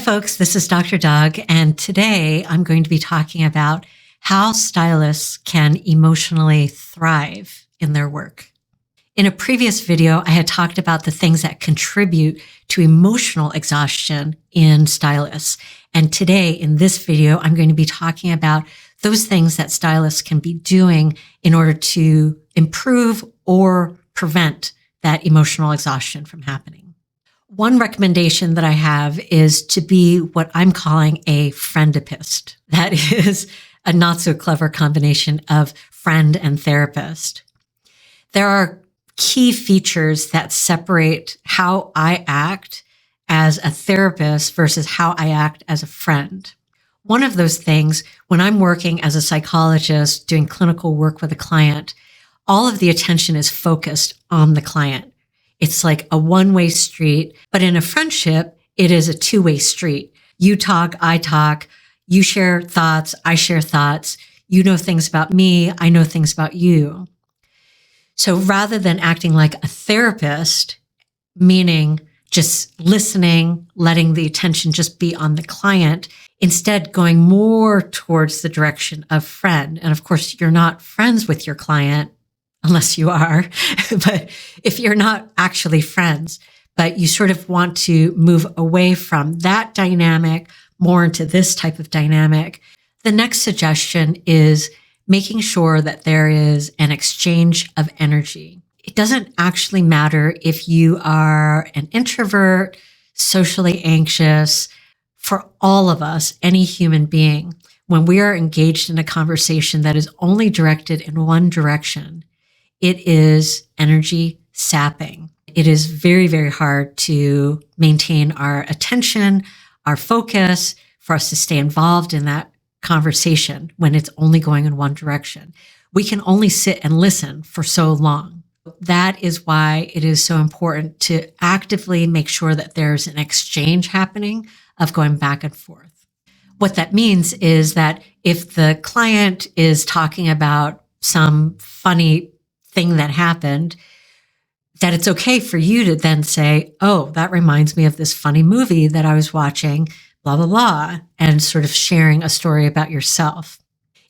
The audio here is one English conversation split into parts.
folks, this is Dr. Doug, and today I'm going to be talking about how stylists can emotionally thrive in their work. In a previous video, I had talked about the things that contribute to emotional exhaustion in stylists. And today in this video, I'm going to be talking about those things that stylists can be doing in order to improve or prevent that emotional exhaustion from happening. One recommendation that I have is to be what I'm calling a Friendapist. That is a not so clever combination of friend and therapist. There are key features that separate how I act as a therapist versus how I act as a friend. One of those things, when I'm working as a psychologist doing clinical work with a client, all of the attention is focused on the client. It's like a one-way street, but in a friendship, it is a two-way street. You talk, I talk, you share thoughts, I share thoughts. You know things about me, I know things about you. So rather than acting like a therapist, meaning just listening, letting the attention just be on the client, instead going more towards the direction of friend. And of course, you're not friends with your client, unless you are, but if you're not actually friends, but you sort of want to move away from that dynamic more into this type of dynamic, the next suggestion is making sure that there is an exchange of energy. It doesn't actually matter if you are an introvert, socially anxious. For all of us, any human being, when we are engaged in a conversation that is only directed in one direction, it is energy sapping. It is very, very hard to maintain our attention, our focus, for us to stay involved in that conversation when it's only going in one direction. We can only sit and listen for so long. That is why it is so important to actively make sure that there's an exchange happening of going back and forth. What that means is that if the client is talking about some funny thing that happened, that it's okay for you to then say, oh, that reminds me of this funny movie that I was watching, blah, blah, blah, and sort of sharing a story about yourself.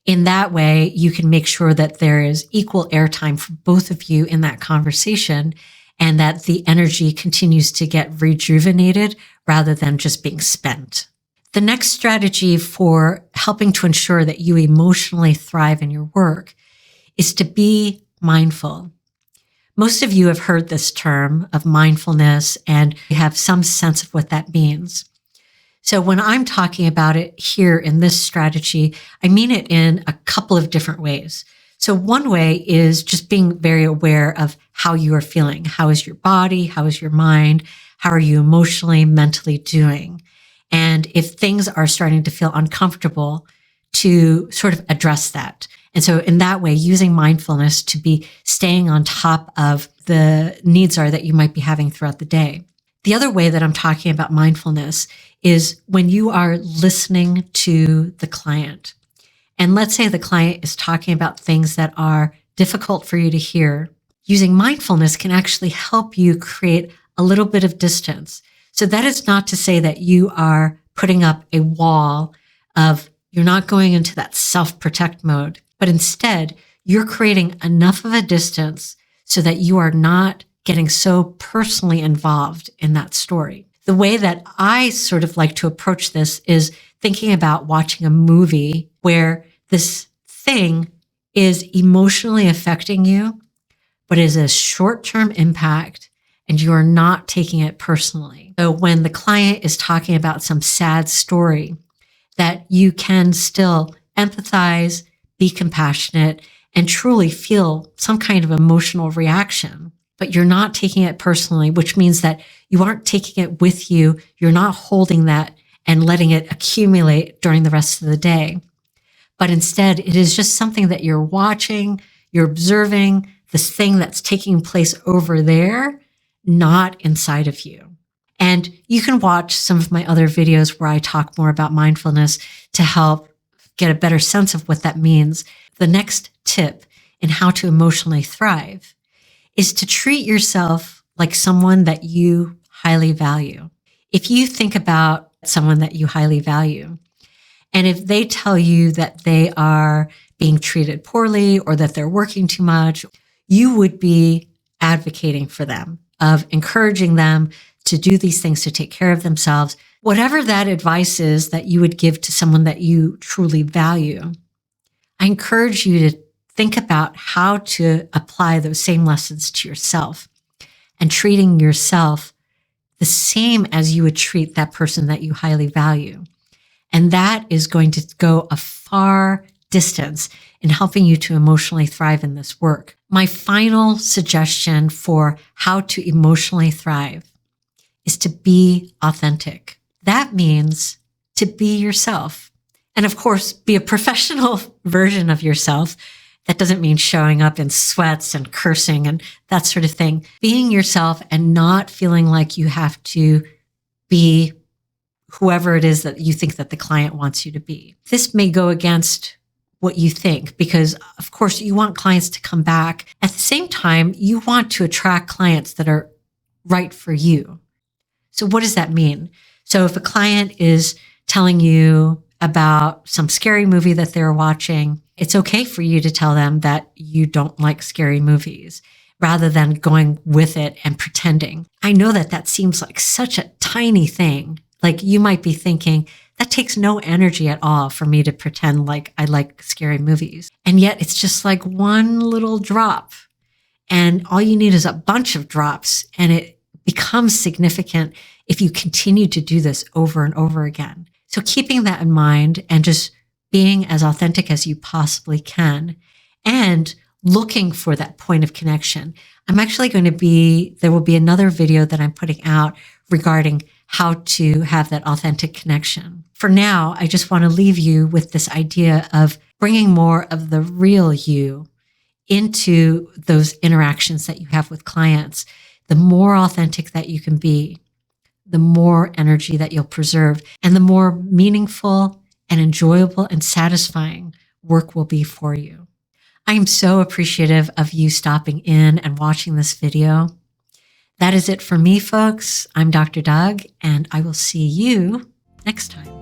In that way, you can make sure that there is equal airtime for both of you in that conversation and that the energy continues to get rejuvenated rather than just being spent. The next strategy for helping to ensure that you emotionally thrive in your work is to be mindful. Most of you have heard this term of mindfulness and have some sense of what that means. So when I'm talking about it here in this strategy, I mean it in a couple of different ways. So one way is just being very aware of how you are feeling. How is your body? How is your mind? How are you emotionally, mentally doing? And if things are starting to feel uncomfortable, to sort of address that. And so in that way, using mindfulness to be staying on top of the needs that you might be having throughout the day. The other way that I'm talking about mindfulness is when you are listening to the client. And let's say the client is talking about things that are difficult for you to hear. Using mindfulness can actually help you create a little bit of distance. So that is not to say that you are putting up a wall of you're not going into that self-protect mode, but instead you're creating enough of a distance so that you are not getting so personally involved in that story. The way that I sort of like to approach this is thinking about watching a movie where this thing is emotionally affecting you, but is a short-term impact and you are not taking it personally. So when the client is talking about some sad story, that you can still empathize, be compassionate, and truly feel some kind of emotional reaction, but you're not taking it personally, which means that you aren't taking it with you. You're not holding that and letting it accumulate during the rest of the day. But instead, it is just something that you're watching, you're observing this thing that's taking place over there, not inside of you. And you can watch some of my other videos where I talk more about mindfulness to help get a better sense of what that means. The next tip in how to emotionally thrive is to treat yourself like someone that you highly value. If you think about someone that you highly value. And if they tell you that they are being treated poorly or that they're working too much, you would be advocating for them, of encouraging them to do these things to take care of themselves. Whatever that advice is that you would give to someone that you truly value, I encourage you to think about how to apply those same lessons to yourself and treating yourself the same as you would treat that person that you highly value. And that is going to go a far distance in helping you to emotionally thrive in this work. My final suggestion for how to emotionally thrive is to be authentic. That means to be yourself. And of course, be a professional version of yourself. That doesn't mean showing up in sweats and cursing and that sort of thing. Being yourself and not feeling like you have to be whoever it is that you think that the client wants you to be. This may go against what you think because, of course, you want clients to come back. At the same time, you want to attract clients that are right for you. So what does that mean? So if a client is telling you about some scary movie that they're watching, it's okay for you to tell them that you don't like scary movies rather than going with it and pretending. I know that that seems like such a tiny thing. Like you might be thinking, that takes no energy at all for me to pretend like I like scary movies. And yet it's just like one little drop. And all you need is a bunch of drops. And it becomes significant if you continue to do this over and over again. So keeping that in mind and just being as authentic as you possibly can and looking for that point of connection. I'm actually there will be another video that I'm putting out regarding how to have that authentic connection. For now, I just want to leave you with this idea of bringing more of the real you into those interactions that you have with clients. The more authentic that you can be, the more energy that you'll preserve and the more meaningful and enjoyable and satisfying work will be for you. I am so appreciative of you stopping in and watching this video. That is it for me, folks. I'm Dr. Doug, and I will see you next time.